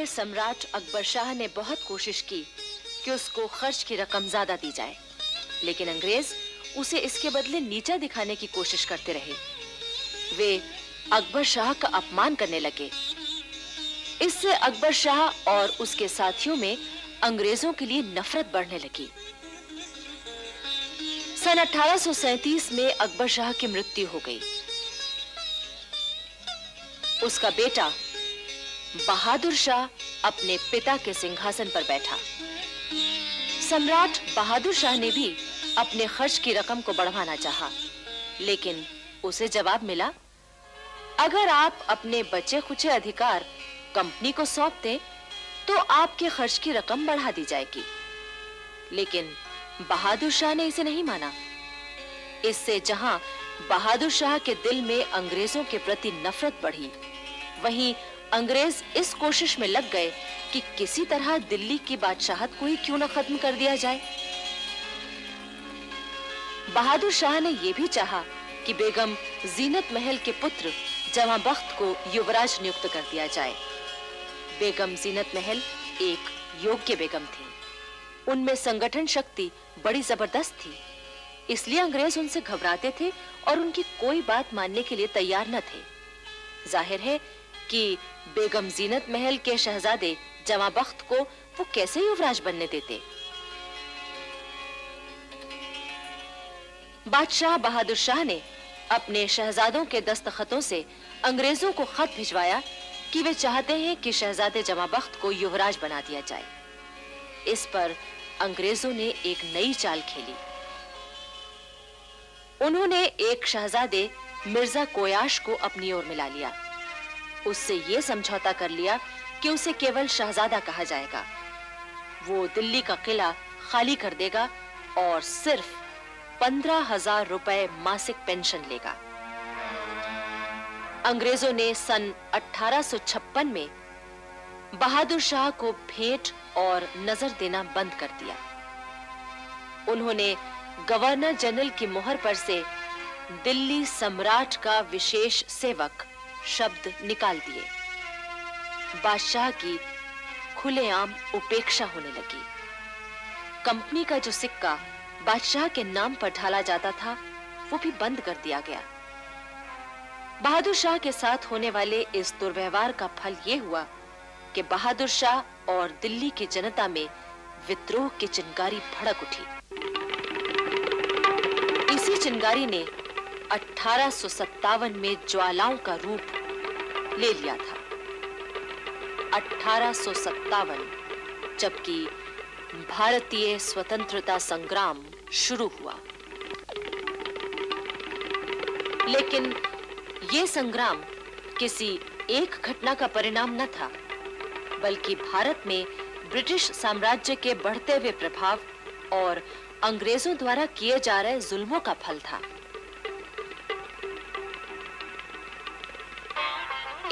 में सम्राट अकबर शाह ने बहुत कोशिश की कि उसको खर्च की रकम ज्यादा दी जाए, लेकिन अंग्रेज उसे इसके बदले नीचा दिखाने की कोशिश करते रहे। वे अकबर शाह का अपमान करने लगे। इससे अकबर शाह और उसके साथियों में अंग्रेजों के लिए नफरत बढ़ने लगी। सन 1837 में अकबर शाह की मृत्यु हो गई। उसका बेटा बहादुर शाह अपने पिता के सिंहासन पर बैठा। सम्राट बहादुर शाह ने भी अपने खर्च की रकम को बढ़ाना चाहा, लेकिन उसे जवाब मिला, अगर आप अपने बचे खुचे अधिकार कंपनी को सौंप दें तो आपके खर्च की रकम बढ़ा दी जाएगी। लेकिन बहादुर शाह ने इसे नहीं माना। इससे जहां बहादुर शाह के दिल में अंग्रेजों के प्रति नफरत बढ़ी, वहीं अंग्रेज इस कोशिश में लग गए कि किसी तरह दिल्ली की बादशाहत को ही क्यों न खत्म कर दिया जाए। बहादुर शाह ने यह भी चाहा कि बेगम जीनत महल के पुत्र जवां बख्त को युवराज नियुक्त कर दिया जाए। बेगम जीनत महल एक योग्य बेगम थी। उनमें संगठन शक्ति बड़ी जबरदस्त थी, इसलिए अंग्रेज उनसे घबराते थे और उनकी कोई बात मानने के लिए तैयार न थे। जाहिर है कि बेगम जीनत महल के शहजादे जवां बख्त को वो कैसे युवराज बनने देते। बादशाह बहादुर शाह ने अपने शहजादों के दस्तखतों से अंग्रेजों को खत भिजवाया कि वे चाहते हैं कि शहजादे जवां बख्त को युवराज बना दिया जाए। इस पर अंग्रेजों ने एक नई चाल खेली। उन्होंने एक शहजादे मिर्जा कोयाश को अपनी ओर मिला लिया। उससे यह समझौता कर लिया कि उसे केवल शहजादा कहा जाएगा। वो दिल्ली का किला खाली कर देगा और सिर्फ 15,000 रुपए मासिक पेंशन लेगा। अंग्रेजों ने सन 1856 में बहादुर शाह को भेंट और नजर देना बंद कर दिया। उन्होंने गवर्नर जनरल की मोहर पर से दिल्ली सम्राट का विशेष सेवक शब्द निकाल दिए। बादशाह की खुलेआम उपेक्षा होने लगी। कंपनी का जो सिक्का बादशाह के नाम पर ढाला जाता था, वो भी बंद कर दिया गया। बहादुर शाह के साथ होने वाले इस दुर्व्यवहार का फल ये हुआ कि बहादुर शाह और दिल्ली की जनता में विद्रोह की चिंगारी भड़क उठी। इसी चिंगारी ने 1857 में ज्वालाओं का रूप ले लिया था। 1857, जबकि भारतीय स्वतंत्रता संग्राम शुरू हुआ। लेकिन यह संग्राम किसी एक घटना का परिणाम न था, बल्कि भारत में ब्रिटिश साम्राज्य के बढ़ते हुए प्रभाव और अंग्रेजों द्वारा किए जा रहे जुल्मों का फल था।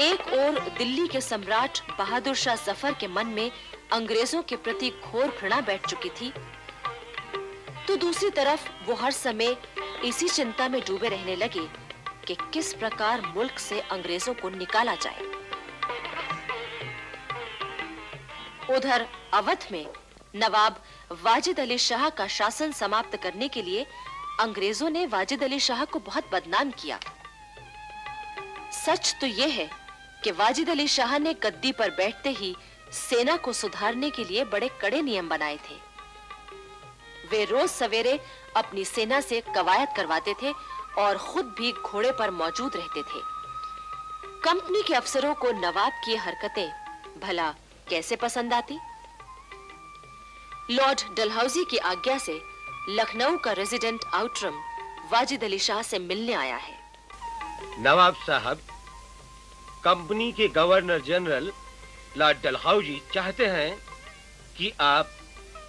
एक ओर दिल्ली के सम्राट बहादुर शाह जफर के मन में अंग्रेजों के प्रति घोर घृणा बैठ चुकी थी, तो दूसरी तरफ वो हर समय इसी चिंता में डूबे रहने लगे कि किस प्रकार मुल्क से अंग्रेजों को निकाला जाए। उधर अवध में नवाब वाजिद अली शाह का शासन समाप्त करने के लिए अंग्रेजों ने वाजिद अली शाह को बहुत बदनाम किया। सच तो यह है कि वाजिद अली शाह ने गद्दी पर बैठते ही सेना को सुधारने के लिए बड़े कड़े नियम बनाए थे। वे रोज सवेरे अपनी सेना से कवायद करवाते थे और खुद भी घोड़े पर मौजूद रहते थे। कंपनी के अफसरों को नवाब की हरकतें भला कैसे पसंद आती। लॉर्ड डलहौजी की आज्ञा से लखनऊ का रेजिडेंट आउटरम वाजिद अली शाह से मिलने आया है। नवाब साहब, कंपनी के गवर्नर जनरल लॉर्ड डलहौजी चाहते हैं कि आप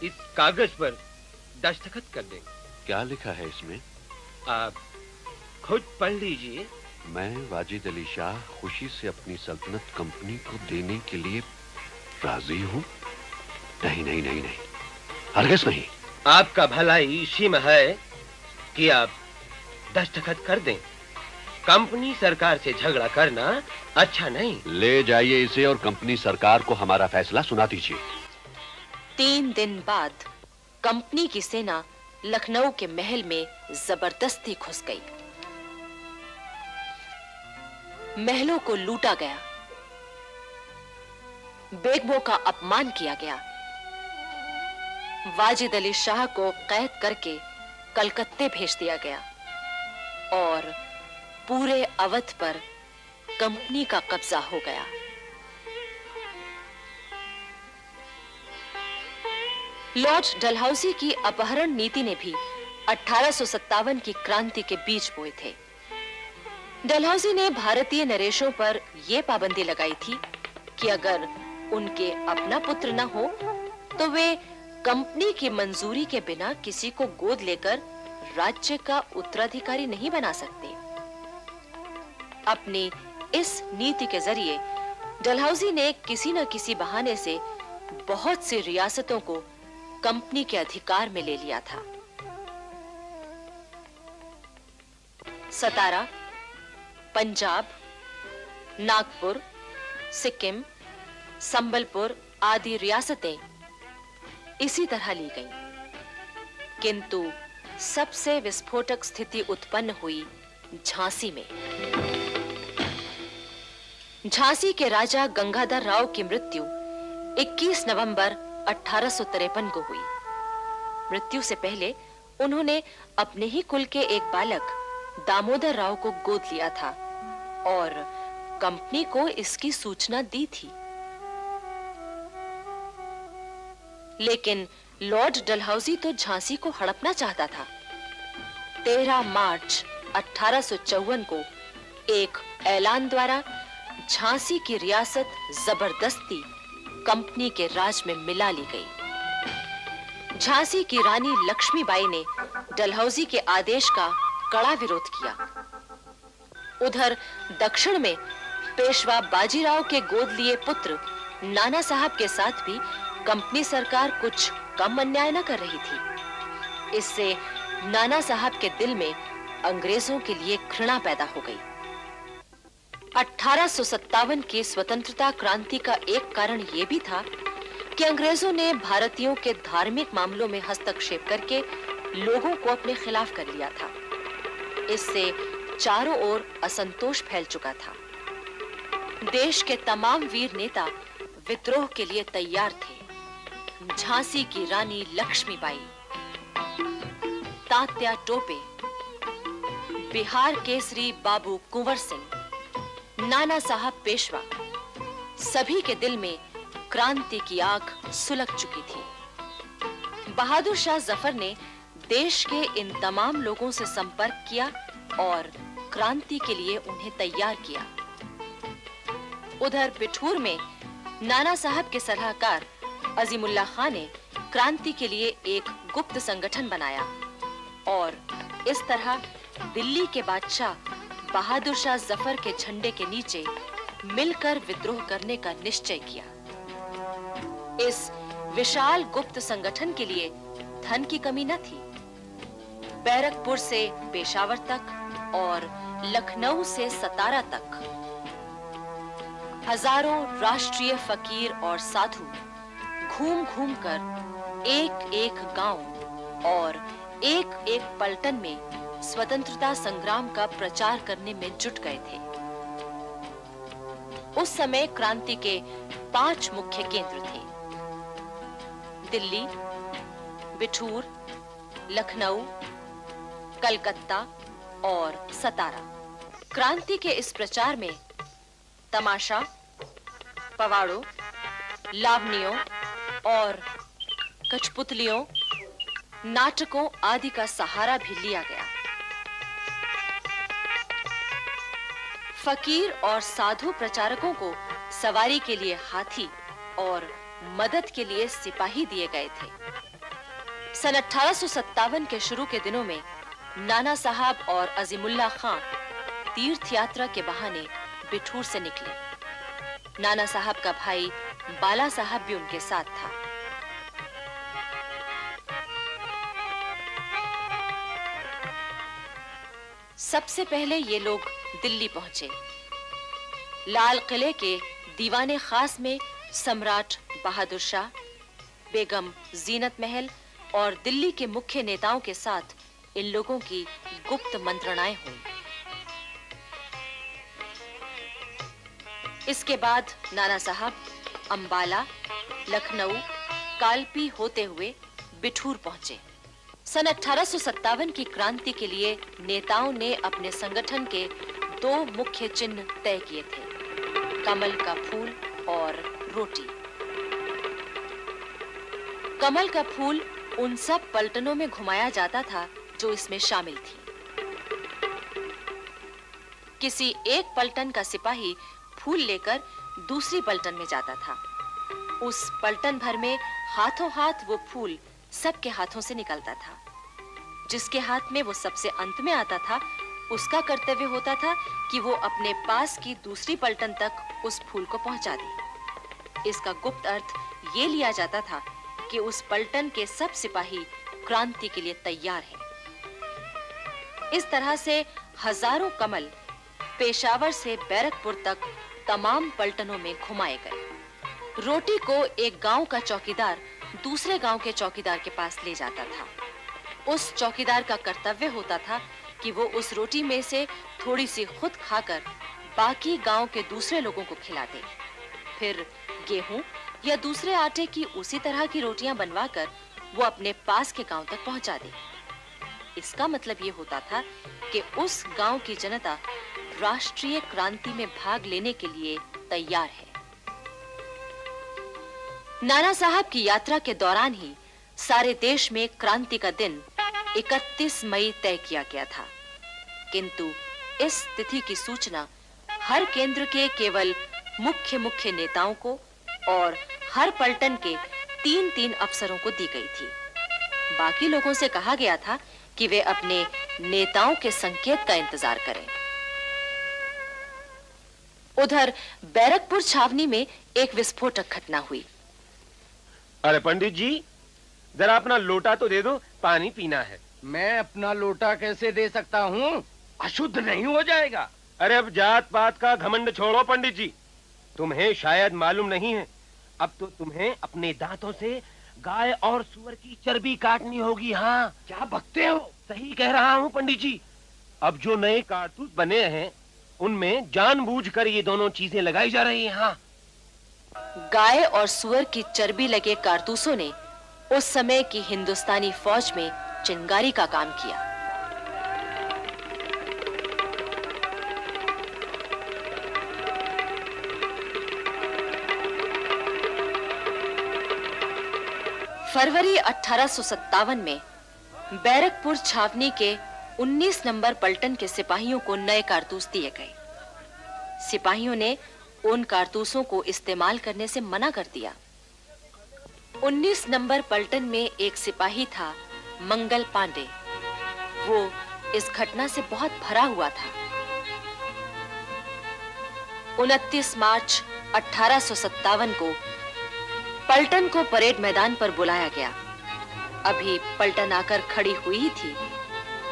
इस कागज पर दस्तखत कर दें। क्या लिखा है इसमें? आप खुद पढ़ लीजिए। मैं वाजिद अली शाह खुशी से अपनी सल्तनत कंपनी को देने के लिए राजी हूँ। नहीं नहीं नहीं नहीं, हरगिज़ नहीं। आपका भलाई इसी में है कि आप दस्तखत कर दें। कंपनी सरकार से झगड़ा करना अच्छा नहीं। ले जाइए इसे और कंपनी सरकार को हमारा फैसला सुना दीजिए। 3 दिन बाद कंपनी की सेना लखनऊ के महल में जबरदस्ती घुस गई। महलों को लूटा गया, बेगमों का अपमान किया गया, वाजिद अली शाह को कैद करके कलकत्ते भेज दिया गया और पूरे अवध पर कंपनी का कब्जा हो गया। लॉर्ड डलहौजी की अपहरण नीति ने भी 1857 की क्रांति के बीज बोए थे। डलहौजी ने भारतीय नरेशों पर यह पाबंदी लगाई थी कि अगर उनके अपना पुत्र न हो तो वे कंपनी की मंजूरी के बिना किसी को गोद लेकर राज्य का उत्तराधिकारी नहीं बना सकते। अपनी इस नीति के जरिए डलहौजी ने किसी न किसी बहाने से बहुत सी रियासतों को कंपनी के अधिकार में ले लिया था। सतारा, पंजाब, नागपुर, सिक्किम, संबलपुर आदि रियासतें इसी तरह ली गईं। किंतु सबसे विस्फोटक स्थिति उत्पन्न हुई झांसी में। झांसी के राजा गंगाधर राव की मृत्यु 21 नवंबर 1853 को हुई। मृत्यु से पहले उन्होंने अपने ही कुल के एक बालक दामोदर राव को गोद लिया था और कंपनी को इसकी सूचना दी थी। लेकिन लॉर्ड डलहौजी तो झांसी को हड़पना चाहता था। 13 मार्च 1854 को एक ऐलान द्वारा झांसी की रियासत जबरदस्ती कंपनी के राज में मिला ली गई। झांसी की रानी लक्ष्मीबाई ने डलहौजी के आदेश का कड़ा विरोध किया। उधर दक्षिण में पेशवा बाजीराव के गोद लिए पुत्र नाना साहब के साथ भी कंपनी सरकार कुछ कम अन्याय न कर रही थी। इससे नाना साहब के दिल में अंग्रेजों के लिए घृणा पैदा हो गई। 1857 की स्वतंत्रता क्रांति का एक कारण यह भी था कि अंग्रेजों ने भारतीयों के धार्मिक मामलों में हस्तक्षेप करके लोगों को अपने खिलाफ कर लिया था। इससे चारों ओर असंतोष फैल चुका था। देश के तमाम वीर नेता विद्रोह के लिए तैयार थे। झांसी की रानी लक्ष्मीबाई, तात्या टोपे, बिहार केसरी बाबू कुंवर सिंह, नाना साहब पेशवा, सभी के दिल में क्रांति की आग सुलग चुकी थी। बहादुर शाह जफर ने देश के इन तमाम लोगों से संपर्क किया और क्रांति के लिए उन्हें तैयार किया। उधर बिठूर में नाना साहब के सलाहकार अजीमुल्लाह खान ने क्रांति के लिए एक गुप्त संगठन बनाया और इस तरह दिल्ली के बादशाह बहादुर शाह जफर के झंडे के नीचे मिलकर विद्रोह करने का निश्चय किया। इस विशाल गुप्त संगठन के लिए धन की कमी न थी। बैरकपुर से पेशावर तक और लखनऊ से सतारा तक हजारों राष्ट्रीय फकीर और साधु घूम-घूम कर एक-एक गांव और एक-एक पलटन में स्वतंत्रता संग्राम का प्रचार करने में जुट गए थे। उस समय क्रांति के 5 मुख्य केंद्र थे: दिल्ली, बिठूर, लखनऊ, कलकत्ता और सतारा। क्रांति के इस प्रचार में तमाशा, पवाड़ों, लावनियों और कठपुतलियों, नाटकों आदि का सहारा भी लिया गया। फकीर और साधु प्रचारकों को सवारी के लिए हाथी और मदद के लिए सिपाही दिए गए थे। सन 1857 के शुरू के दिनों में नाना साहब और अजीमुल्लाह खान तीर्थ यात्रा के बहाने बिठूर से निकले। नाना साहब का भाई बाला साहब भी उनके साथ था। सबसे पहले ये लोग दिल्ली पहुंचे। लाल किले के दीवाने खास में सम्राट बहादुर शाह, बेगम जीनत महल और दिल्ली के मुख्य नेताओं के साथ इन लोगों की गुप्त मंत्रणाएं हुई। इसके बाद नाना साहब अंबाला, लखनऊ, कालपी होते हुए बिठूर पहुंचे। सन 1857 की क्रांति के लिए नेताओं ने अपने संगठन के 2 मुख्य चिन्ह तय किए थे, कमल का फूल और रोटी। कमल का फूल उन सब पलटनों में घुमाया जाता था जो इसमें शामिल थी। किसी एक पलटन का सिपाही फूल लेकर दूसरी पलटन में जाता था। उस पलटन भर में हाथों हाथ वो फूल सबके हाथों से निकलता था। जिसके हाथ में वो सबसे अंत में आता था, उसका कर्तव्य होता था कि वो अपने पास की दूसरी पलटन तक उस फूल को पहुंचा दे। इसका गुप्त अर्थ ये लिया जाता था कि उस पलटन के सब सिपाही क्रांति के लिए तैयार हैं। इस तरह से हजारों कमल पेशावर से बैरकपुर तक तमाम पलटनों में घुमाए गए। रोटी को एक गांव का चौकीदार दूसरे गांव के चौकीदार के पास ले जाता था। उस चौकीदार का कर्तव्य होता था कि वो उस रोटी में से थोड़ी सी खुद खाकर बाकी गांव के दूसरे लोगों को खिला दे। फिर गेहूं या दूसरे आटे की उसी तरह की रोटियां बनवाकर वो अपने पास के गांव तक पहुंचा दे। इसका मतलब ये होता था कि उस गांव की जनता राष्ट्रीय क्रांति में भाग लेने के लिए तैयार है। नाना साहब की यात्रा के दौरान ही सारे देश में क्रांति का दिन 31 मई तय किया गया था, किंतु इस तिथि की सूचना हर केंद्र के केवल मुख्य नेताओं को और हर पलटन के 3-3 अफसरों को दी गई थी। बाकी लोगों से कहा गया था कि वे अपने नेताओं के संकेत का इंतजार करें। उधर बैरकपुर छावनी में एक विस्फोटक घटना हुई। अरे पंडित जी, जरा अपना लोटा तो दे दो, पानी पीना है। मैं अपना लोटा कैसे दे सकता हूँ? अशुद्ध नहीं हो जाएगा। अरे अब जात पात का घमंड छोड़ो पंडित जी, तुम्हें शायद मालूम नहीं है, अब तो तुम्हें अपने दांतों से गाय और सुअर की चर्बी काटनी होगी। हाँ, क्या बकते हो? सही कह रहा हूँ पंडित जी। अब जो नए कारतूस बने हैं उनमें जानबूझकर ये दोनों चीजें लगाई जा रही हैं। हाँ, गाय और सुअर की चर्बी लगे कारतूसों ने उस समय की हिंदुस्तानी फौज में चिंगारी का काम किया। फरवरी 1857 में बैरकपुर छावनी के 19 नंबर पलटन के सिपाहियों को नए कारतूस दिए गए। सिपाहियों ने उन कारतूसों को इस्तेमाल करने से मना कर दिया। 19 नंबर पलटन में एक सिपाही था, मंगल पांडे। वो इस घटना से बहुत भरा हुआ था। 29 मार्च 1857 को पलटन को परेड मैदान पर बुलाया गया। अभी पलटन आकर खड़ी हुई ही थी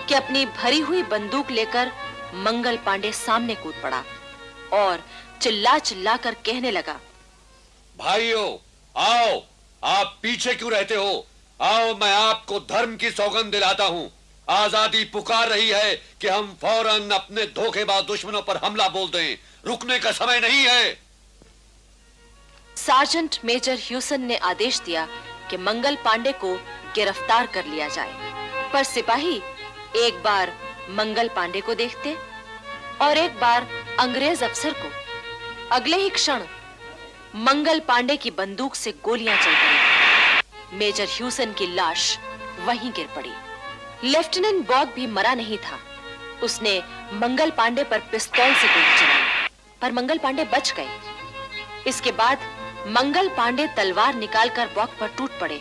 कि अपनी भरी हुई बंदूक लेकर मंगल पांडे सामने कूद पड़ा और चिल्ला चिल्ला कर कहने लगा, भाइयों आओ, आप पीछे क्यों रहते हो? आओ, मैं आपको धर्म की सौगंध दिलाता हूं। आजादी पुकार रही है कि हम फौरन अपने धोखेबाज दुश्मनों पर हमला बोल दें। रुकने का समय नहीं है। सार्जेंट मेजर ह्यूसन ने आदेश दिया कि मंगल पांडे को गिरफ्तार कर लिया जाए, पर सिपाही एक बार मंगल पांडे को देखते और एक बार अंग्रेज अफसर को। अगले ही क्षण मंगल पांडे की बंदूक से गोलियां चल पड़ी। मेजर ह्यूसन की लाश वहीं गिर पड़ी। लेफ्टिनेंट बॉग भी मरा नहीं था। उसने मंगल पांडे पर पिस्तौल से गोली चलाई, पर मंगल पांडे बच गए। इसके बाद मंगल पांडे तलवार निकालकर बॉग पर टूट पड़े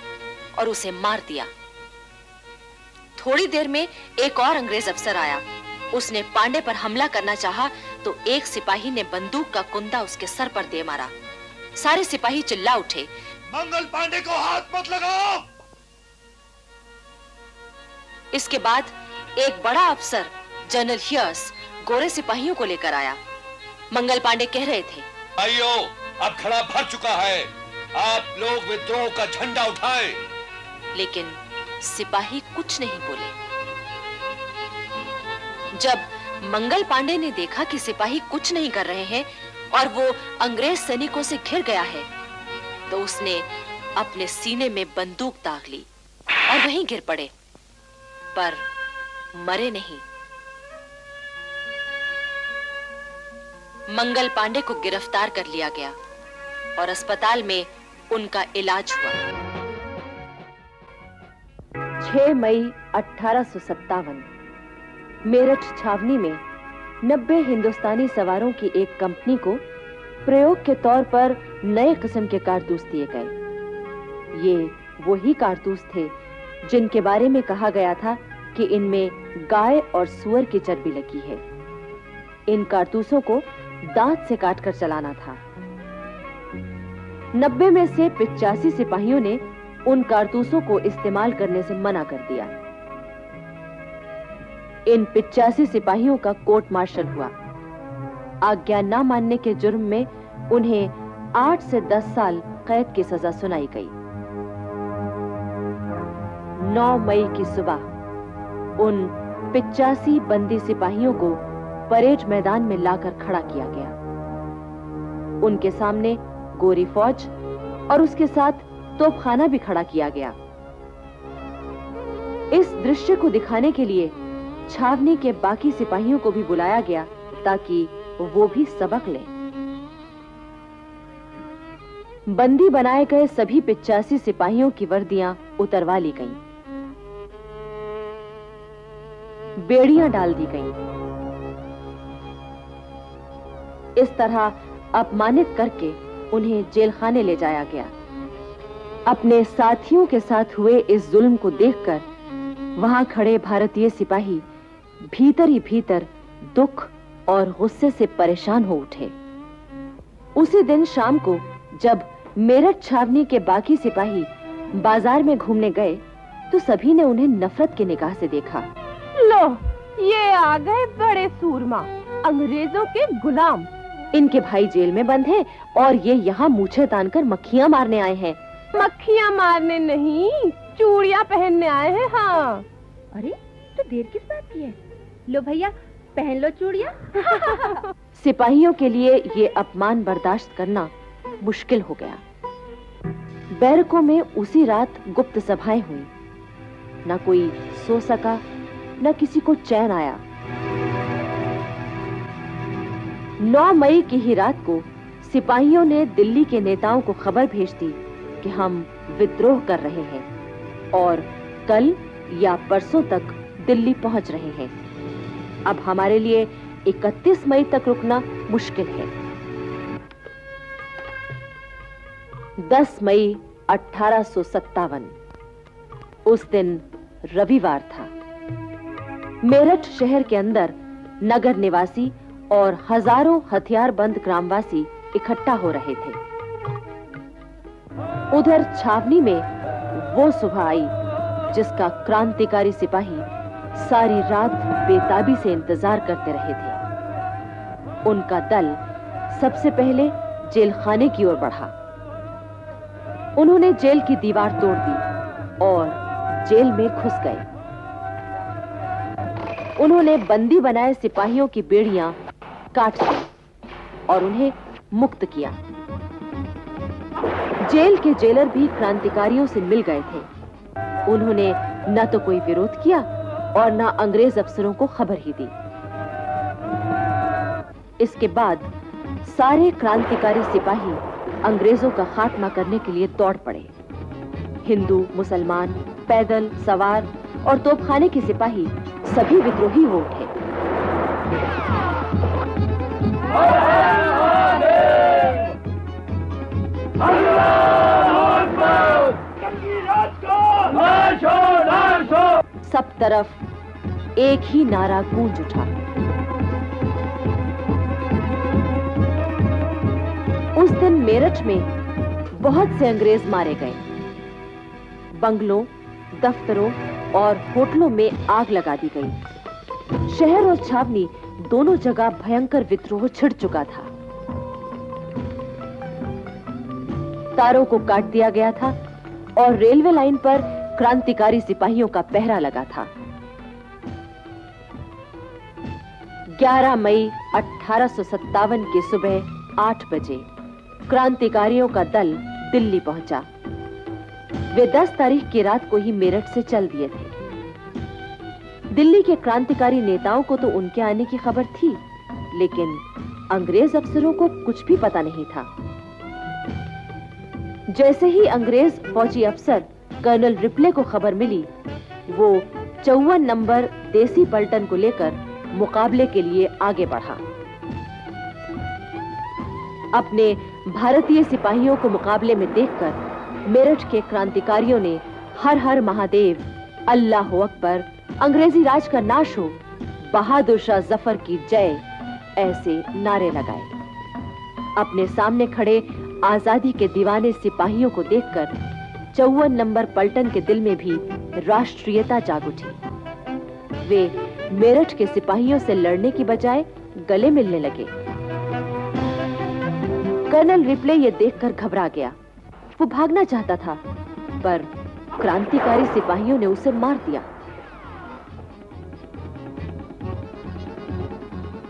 और उसे मार दिया। थोड़ी देर में एक और अंग्रेज अफसर आया। उसने पांडे पर हमला करना चाहा तो एक सिपाही ने बंदूक का कुंदा उसके सर पर दे मारा। सारे सिपाही चिल्ला उठे, मंगल पांडे को हाथ मत लगाओ। इसके बाद एक बड़ा अफसर जनरल हियर्स गोरे सिपाहियों को लेकर आया। मंगल पांडे कह रहे थे, भाइयों, अब खड़ा भर चुका है, आप लोग विद्रोह का झंडा उठाएं। लेकिन सिपाही कुछ नहीं बोले। जब मंगल पांडे ने देखा कि सिपाही कुछ नहीं कर रहे हैं और वो अंग्रेज सैनिकों से घिर गया है, तो उसने अपने सीने में बंदूक दाग ली और वहीं गिर पड़े, पर मरे नहीं। मंगल पांडे को गिरफ्तार कर लिया गया और अस्पताल में उनका इलाज हुआ। 6 मई 1857 मेरठ छावनी में 90 हिंदुस्तानी सवारों की एक कंपनी को प्रयोग के तौर पर नए किस्म के कारतूस दिए गए। ये वही कारतूस थे जिनके बारे में कहा गया था कि इनमें गाय और सुअर की चर्बी लगी है। इन कारतूसों को दांत से काटकर चलाना था। 90 में से 85 सिपाहियों ने उन कारतूसों को इस्तेमाल करने से मना कर दिया। इन 85 सिपाहियों का कोर्ट मार्शल हुआ। आज्ञा न मानने के जुर्म में उन्हें 8 से 10 साल कैद की सजा सुनाई गई। 9 मई की सुबह उन 85 बंदी सिपाहियों को परेड मैदान में लाकर खड़ा किया गया। उनके सामने गोरी फौज और उसके साथ तोपखाना भी खड़ा किया गया। इस दृश्य को दिखाने के लिए छावनी के बाकी सिपाहियों को भी बुलाया गया ताकि वो भी सबक लें। बंदी बनाए गए सभी 85 सिपाहियों की वर्दियां उतरवा ली गईं। बेड़ियां डाल दी गईं। इस तरह अपमानित करके उन्हें जेलखाने ले जाया गया। अपने साथियों के साथ हुए इस जुल्म को देखकर वहां खड़े भारतीय सिपाही भीतर ही भीतर दुख और गुस्से से परेशान हो उठे। उसी दिन शाम को जब मेरठ छावनी के बाकी सिपाही बाजार में घूमने गए तो सभी ने उन्हें नफरत की निगाह से देखा। लो, ये आ गए बड़े सूरमा, अंग्रेजों के गुलाम। इनके भाई जेल में बंद हैं और ये यहाँ मूछें तानकर मक्खियाँ मारने आए हैं। मक्खियाँ मारने नहीं, चूड़ियाँ पहनने आए हैं। हाँ। अरे तो देर किस बात की है? लो भैया, पहन लो चूड़ियाँ। सिपाहियों के लिए ये अपमान बर्दाश्त करना मुश्किल हो गया। बैरकों में उसी रात गुप्त सभाएं हुई। न कोई सो सका, न किसी को चैन आया। 9 मई की ही रात को सिपाहियों ने दिल्ली के नेताओं को खबर भेज दी कि हम विद्रोह कर रहे हैं और कल या परसों तक दिल्ली पहुंच रहे हैं। अब हमारे लिए 31 मई तक रुकना मुश्किल है। 10 मई 1857 उस दिन रविवार था। मेरठ शहर के अंदर नगर निवासी और हजारों हथियारबंद ग्रामवासी इकट्ठा हो रहे थे। उधर छावनी में वो सुबह आई जिसका क्रांतिकारी सिपाही सारी रात बेताबी से इंतजार करते रहे थे। उनका दल सबसे पहले जेलखाने की ओर बढ़ा। उन्होंने जेल की दीवार तोड़ दी और जेल में घुस गए। उन्होंने बंदी बनाए सिपाहियों की बेड़ियां काट दी और उन्हें मुक्त किया। जेल के जेलर भी क्रांतिकारियों से मिल गए थे। उन्होंने न तो कोई विरोध किया और न अंग्रेज अफसरों को खबर ही दी। इसके बाद सारे क्रांतिकारी सिपाही अंग्रेजों का खात्मा करने के लिए दौड़ पड़े। हिंदू, मुसलमान, पैदल, सवार और तोपखाने के सिपाही सभी विद्रोही हो उठे। सब तरफ एक ही नारा गूंज उठा। उस दिन मेरठ में बहुत से अंग्रेज मारे गए। बंगलों, दफ्तरों और होटलों में आग लगा दी गई। शहर और छावनी दोनों जगह भयंकर विद्रोह छिड़ चुका था। तारों को काट दिया गया था और रेलवे लाइन पर क्रांतिकारी सिपाहियों का पहरा लगा था। 11 मई 1857 की सुबह 8 बजे क्रांतिकारियों का दल दिल्ली पहुंचा। वे 10 तारीख की रात को ही मेरठ से चल दिए थे। दिल्ली के क्रांतिकारी नेताओं को तो उनके आने की खबर थी, लेकिन अंग्रेज अफसरों को कुछ भी पता नहीं था। जैसे ही अंग्रेज फौजी अफसर कर्नल रिप्ले को खबर मिली, वो 54 नंबर देसी पलटन को लेकर मुकाबले के लिए आगे बढ़ा। अपने भारतीय सिपाहियों को मुकाबले में देखकर मेरठ के क्रांतिकारियों ने हर हर महादेव, अल्लाह अकबर, अंग्रेजी राज का नाश हो, बहादुर शाह जफर की जय ऐसे नारे लगाए। अपने सामने खड़े आजादी के दीवाने सिपाहियों को देखकर 54 नंबर पलटन के दिल में भी राष्ट्रीयता जाग उठी। वे मेरठ के सिपाहियों से लड़ने की बजाय गले मिलने लगे। कर्नल रिप्ले ये देखकर घबरा गया। वो भागना चाहता था, पर क्रांतिकारी सिपाहियों ने उसे मार दिया।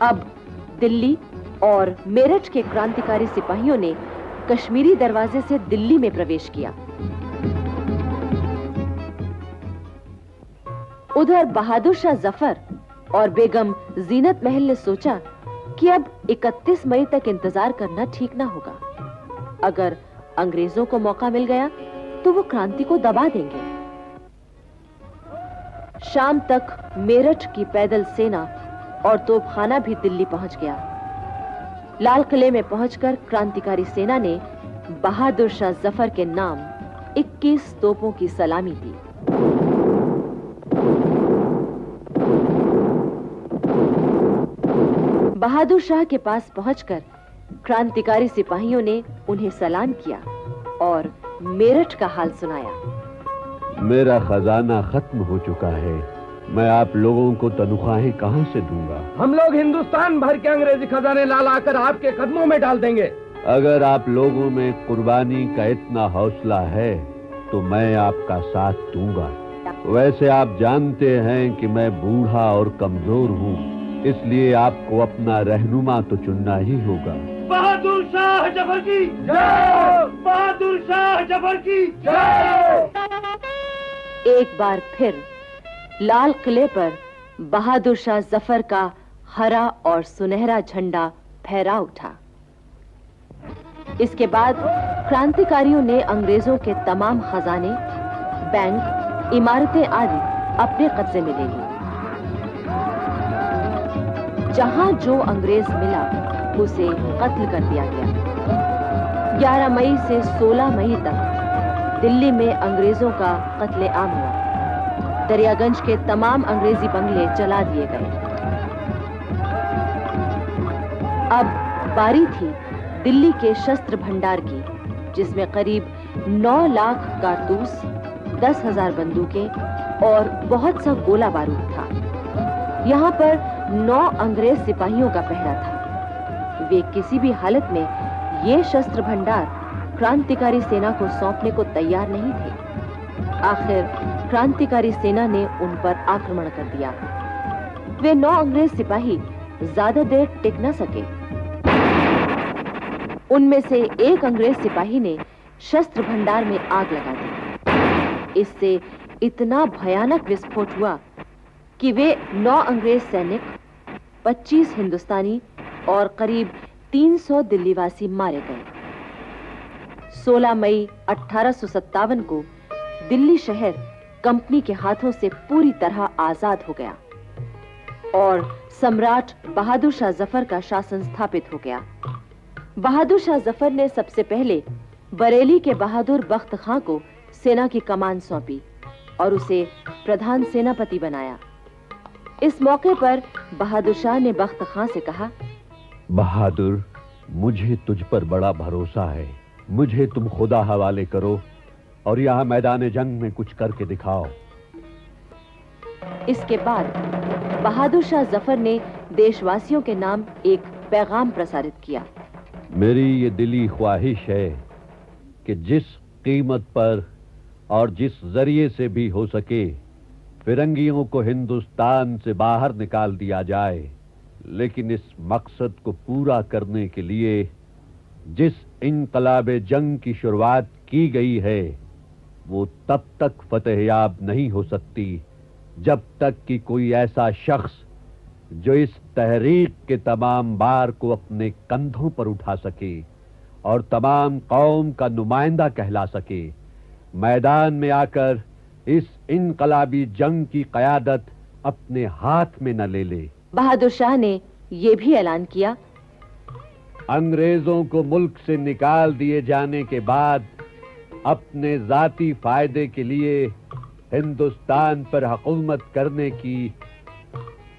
अब दिल्ली और मेरठ के क्रांतिकारी सिपाहियों ने कश्मीरी दरवाजे से दिल्ली में प्रवेश किया। उधर बहादुर शाह जफर और बेगम जीनत महल ने सोचा कि अब 31 मई तक इंतजार करना ठीक ना होगा। अगर अंग्रेजों को मौका मिल गया तो वो क्रांति को दबा देंगे। शाम तक मेरठ की पैदल सेना और तोपखाना भी दिल्ली पहुंच गया। लाल किले में पहुंचकर क्रांतिकारी सेना ने बहादुर शाह जफर के नाम 21 तोपों की सलामी दी। बहादुर शाह के पास पहुंचकर क्रांतिकारी सिपाहियों ने उन्हें सलाम किया और मेरठ का हाल सुनाया। मेरा खजाना खत्म हो चुका है, मैं आप लोगों को तनख्वाहें कहां से दूंगा? हम लोग हिंदुस्तान भर के अंग्रेजी खजाने ला लाकर आपके कदमों में डाल देंगे। अगर आप लोगों में कुर्बानी का इतना हौसला है तो मैं आपका साथ दूंगा। वैसे आप जानते हैं कि मैं बूढ़ा और कमजोर हूँ, इसलिए आपको अपना रहनुमा तो चुनना ही होगा। बहादुर शाह जफर की जय! बहादुर शाह जफर की जय! एक बार फिर लाल किले पर बहादुर शाह जफर का हरा और सुनहरा झंडा फहरा उठा। इसके बाद क्रांतिकारियों ने अंग्रेजों के तमाम खजाने, बैंक, इमारतें आदि अपने कब्जे में ले ली। जहां जो अंग्रेज मिला उसे कत्ल कर दिया गया। 11 मई से 16 मई तक दिल्ली में अंग्रेजों का कत्लेआम हुआ। दरियागंज के तमाम अंग्रेजी बंगले जला दिए गए। अब बारी थी दिल्ली के शस्त्र भंडार की, जिसमें करीब 9 लाख कारतूस, 10,000 बंदूकें और बहुत सा गोला बारूद था। यहाँ पर 9 अंग्रेज सिपाहियों का पहरा था। वे किसी भी हालत में ये शस्त्र भंडार क्रांतिकारी सेना को सौंपने को तैयार नहीं थे। आखिर क्रांतिकारी सेना ने उन पर आक्रमण कर दिया। वे 9 अंग्रेज सिपाही ज्यादा देर टिक न सके। उनमें से एक अंग्रेज सिपाही ने शस्त्र भंडार में आग लगा दी। इससे इतना भयानक विस्फोट हुआ कि वे 9 अंग्रेज सैनिक, 25 हिंदुस्तानी और करीब 300 दिल्लीवासी मारे गए। 16 मई 1857 को दिल्ली शहर कंपनी के हाथों से पूरी तरह आजाद हो गया और सम्राट बहादुर शाह जफर का शासन स्थापित हो गया। बहादुर शाह जफर ने सबसे पहले बरेली के बहादुर बख्त खां को सेना की कमान सौंपी और उसे प्रधान सेनापति बनाया। इस मौके पर बहादुर शाह ने बख्त खां से कहा, बहादुर, मुझे तुझ पर बड़ा भरोसा है। मुझे तुम खुदा हवाले करो और यहाँ मैदान जंग में कुछ करके दिखाओ। इसके बाद बहादुर शाह जफर ने देशवासियों के नाम एक पैगाम प्रसारित किया। मेरी ये दिली ख्वाहिश है कि जिस कीमत पर और जिस जरिए से भी हो सके फिरंगियों को हिंदुस्तान से बाहर निकाल दिया जाए, लेकिन इस मकसद को पूरा करने के लिए जिस इनकलाबे जंग की शुरुआत की गई है वो तब तक फतेहयाब नहीं हो सकती जब तक कि कोई ऐसा शख्स जो इस तहरीक के तमाम बार को अपने कंधों पर उठा सके और तमाम कौम का नुमाइंदा कहला सके, मैदान में आकर इस इनकलाबी जंग की क़यादत अपने हाथ में न ले ले। बहादुर शाह ने यह भी ऐलान किया, अंग्रेजों को मुल्क से निकाल दिए जाने के बाद अपने जाती फायदे के लिए हिंदुस्तान पर हुकूमत करने की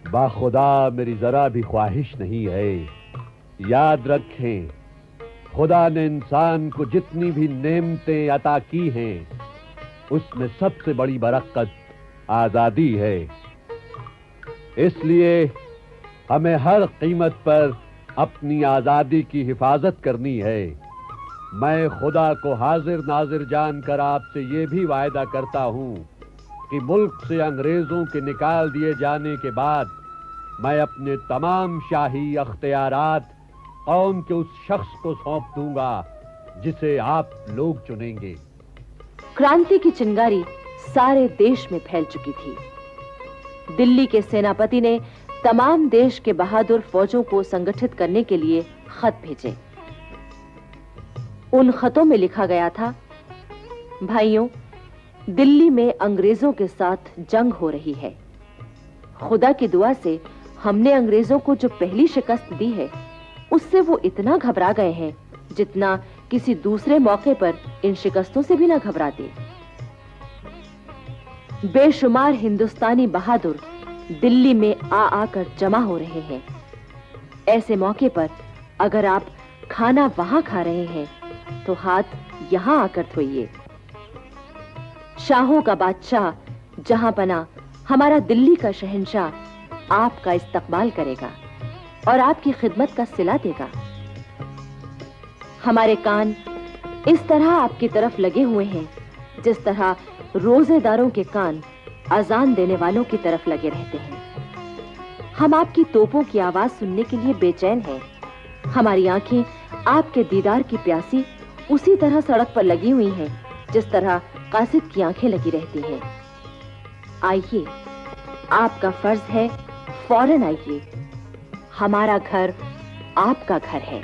बाखुदा मेरी जरा भी ख्वाहिश नहीं है। याद रखें, खुदा ने इंसान को जितनी भी नेमतें अता की हैं उसमें सबसे बड़ी बरकत आजादी है। इसलिए हमें हर कीमत पर अपनी आजादी की हिफाजत करनी है। मैं खुदा को हाजिर नाजिर जानकर आपसे ये भी वायदा करता हूं कि मुल्क से अंग्रेजों के निकाल दिए जाने के बाद मैं अपने तमाम शाही अख्तियारात कौम के उस शख्स को सौंप दूंगा जिसे आप लोग चुनेंगे। क्रांति की चिंगारी सारे देश में फैल चुकी थी। दिल्ली के सेनापति ने तमाम देश के बहादुर फौजों को संगठित करने के लिए खत भेजे। उन खतों में लिखा गया था, भाइयों, दिल्ली में अंग्रेजों के साथ जंग हो रही है। खुदा की दुआ से हमने अंग्रेजों को जो पहली शिकस्त दी है उससे वो इतना घबरा गए हैं जितना किसी दूसरे मौके पर इन शिकस्तों से भी ना घबराते। बेशुमार हिंदुस्तानी बहादुर दिल्ली में आकर जमा हो रहे हैं। ऐसे मौके पर अगर आप खाना वहां खा रहे हैं तो हाथ यहां आकर धोइए। शाहों का बादशाह जहां पना हमारा दिल्ली का शहंशाह आपका इस्तकबाल करेगा और आपकी खिदमत का सिला देगा। हमारे कान इस तरह आपकी तरफ लगे हुए हैं जिस तरह रोजेदारों के कान अजान देने वालों की तरफ लगे रहते हैं। हम आपकी तोपों की आवाज सुनने के लिए बेचैन हैं। हमारी आंखें आपके दीदार की प्यासी उसी तरह सड़क पर लगी हुई हैं जिस तरह कासिद की आंखें लगी रहती हैं। आइए, आपका फर्ज है, फौरन आइए। हमारा घर आपका घर है।